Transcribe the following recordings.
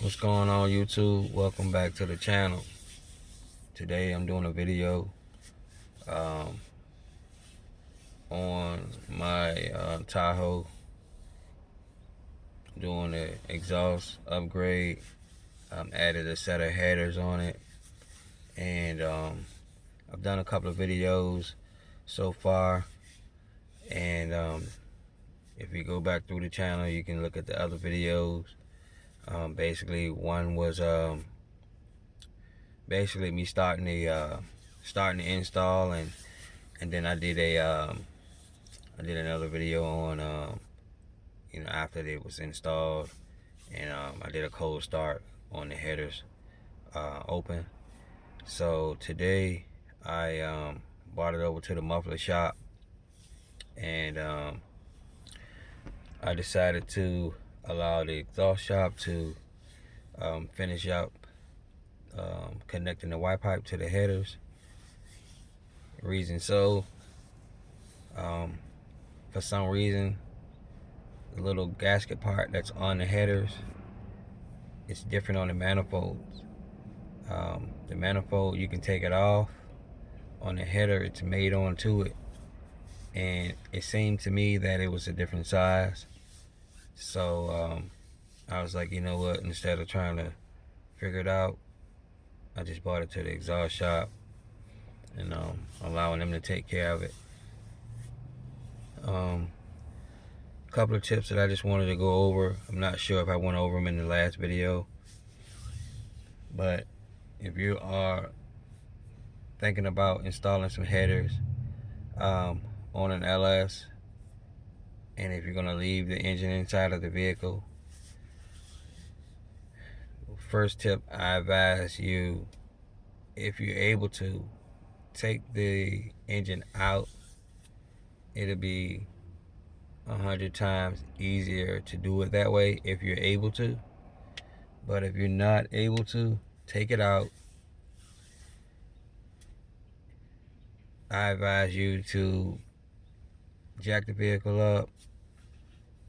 What's going on, YouTube? Welcome back to the channel. Today I'm doing a video on my Tahoe, doing an exhaust upgrade. Added a set of headers on it, and I've done a couple of videos so far, and if you go back through the channel, you can look at the other videos. Basically, one was basically me starting the install, and then I did another video on after it was installed, and I did a cold start on the headers open. So today I brought it over to the muffler shop, and I decided to allow the exhaust shop to finish up connecting the Y pipe to the headers. Reason so, for some reason, the little gasket part that's on the headers, it's different on the manifolds. The manifold, you can take it off. On the header, it's made onto it, and it seemed to me that it was a different size. So I was like, you know what, instead of trying to figure it out, I just brought it to the exhaust shop and allowing them to take care of it. Couple of tips that I just wanted to go over. I'm not sure if I went over them in the last video, but if you are thinking about installing some headers on an LS, and if you're going to leave the engine inside of the vehicle, first tip I advise you, if you're able to, take the engine out. It'll be 100 times easier to do it that way if you're able to. But if you're not able to, take it out. I advise you to jack the vehicle up,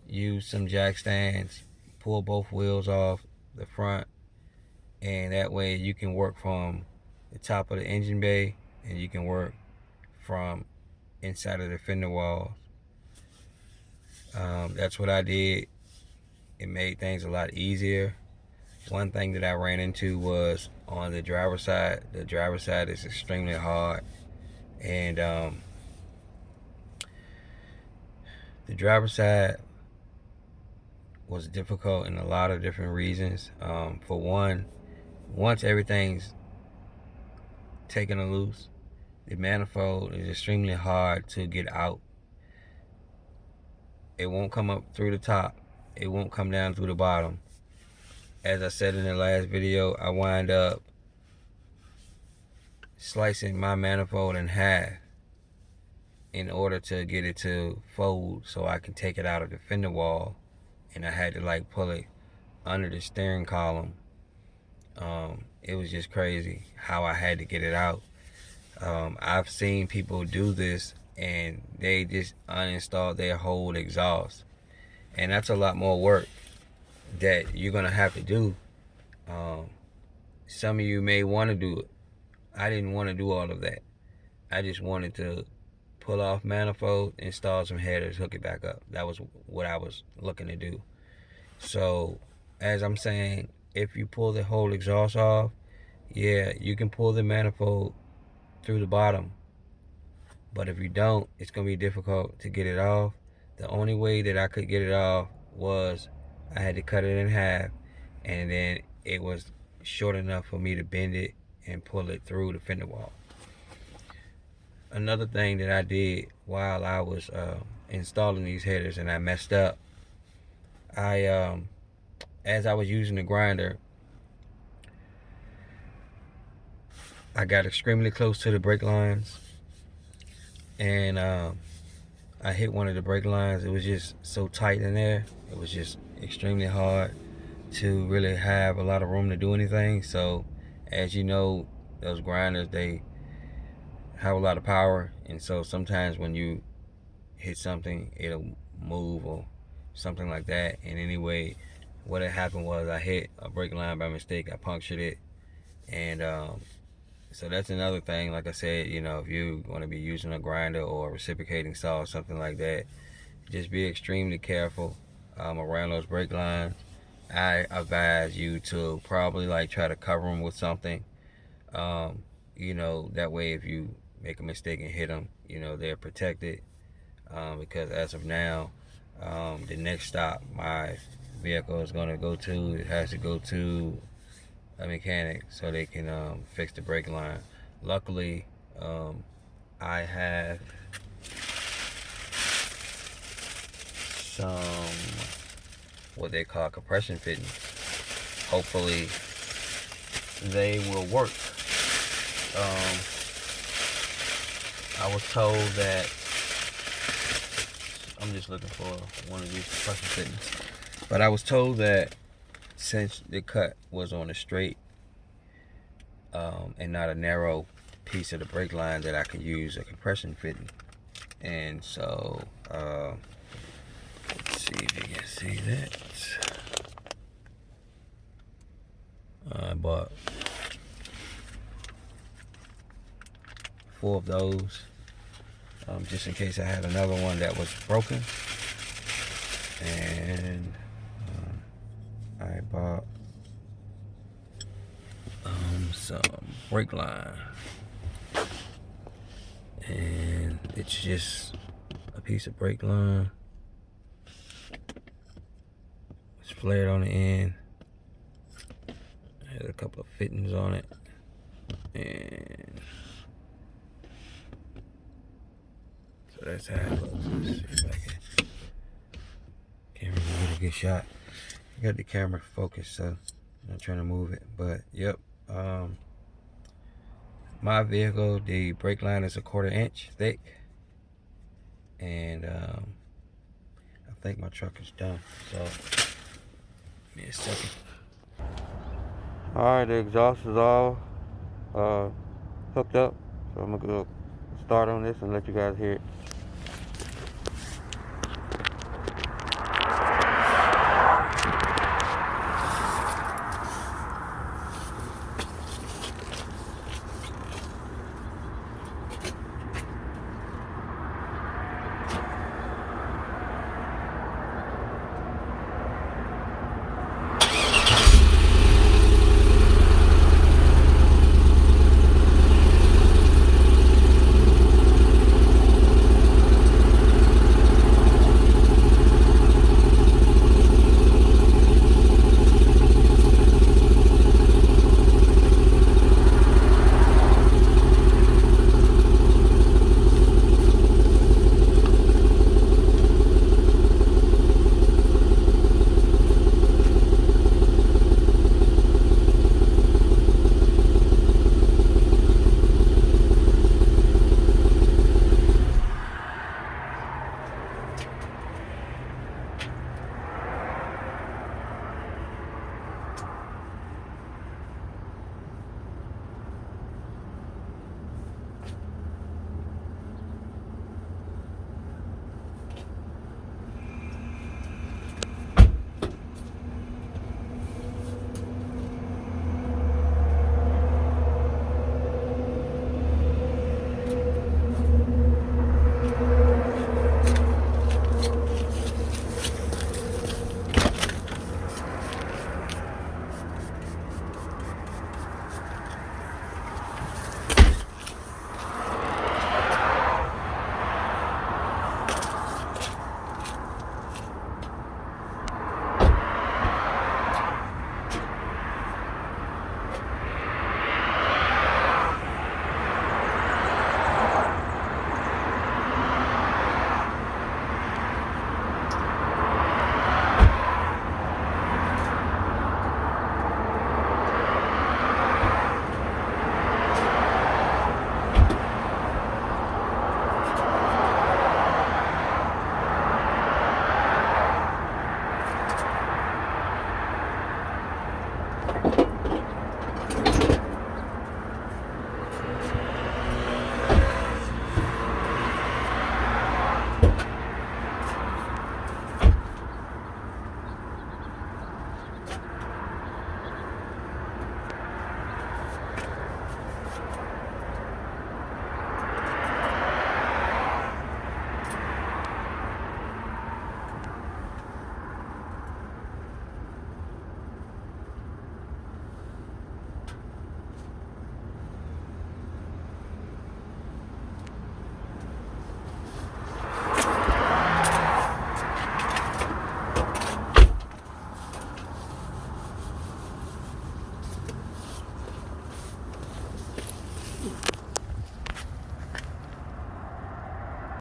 use some jack stands, pull both wheels off the front, and that way you can work from the top of the engine bay, and you can work from inside of the fender walls. That's what I did. It made things a lot easier. One thing that I ran into was on the driver's side. The driver's side is extremely hard, and the driver's side was difficult in a lot of different reasons. For one, once everything's taken loose, the manifold is extremely hard to get out. It won't come up through the top. It won't come down through the bottom. As I said in the last video, I wind up slicing my manifold in half in order to get it to fold so I can take it out of the fender wall, and I had to like pull it under the steering column. It was just crazy how I had to get it out. I've seen people do this and they just uninstall their whole exhaust, and that's a lot more work that you're gonna have to do. Some of you may want to do it. I didn't want to do all of that. I just wanted to pull off manifold, install some headers, hook it back up. That was what I was looking to do. So as I'm saying, if you pull the whole exhaust off, yeah, you can pull the manifold through the bottom, but if you don't, it's gonna be difficult to get it off. The only way that I could get it off was I had to cut it in half, and then it was short enough for me to bend it and pull it through the fender wall. Another thing that I did while I was installing these headers, and I messed up, as I was using the grinder, I got extremely close to the brake lines, and I hit one of the brake lines. It was just so tight in there. It was just extremely hard to really have a lot of room to do anything. So as you know, those grinders, they have a lot of power, and so sometimes when you hit something, it'll move or something like that. And anyway, what had happened was I hit a brake line by mistake. I punctured it, and so that's another thing. Like I said, you know, if you want to be using a grinder or a reciprocating saw or something like that, just be extremely careful around those brake lines. I advise you to probably like try to cover them with something. You know, that way if you make a mistake and hit them, you know, they're protected. Because as of now, the next stop my vehicle is going to go to, it has to go to a mechanic so they can fix the brake line. Luckily, I have some what they call compression fittings. Hopefully they will work. I was told that I'm just looking for one of these compression fittings, but I was told that since the cut was on a straight and not a narrow piece of the brake line, that I can use a compression fitting. And so let's see if you can see that. I bought 4 of those, just in case I had another one that was broken. And I bought some brake line, and it's just a piece of brake line. It's flared on the end. Has a couple of fittings on it, and so that's how it looks. Let's see if I can't really get a good shot. I got the camera focused, so I'm not trying to move it, but yep. My vehicle, the brake line is a 1/4 inch thick, and I think my truck is done. So give me a second. All right, the exhaust is all hooked up, so I'm gonna go start on this and let you guys hear it.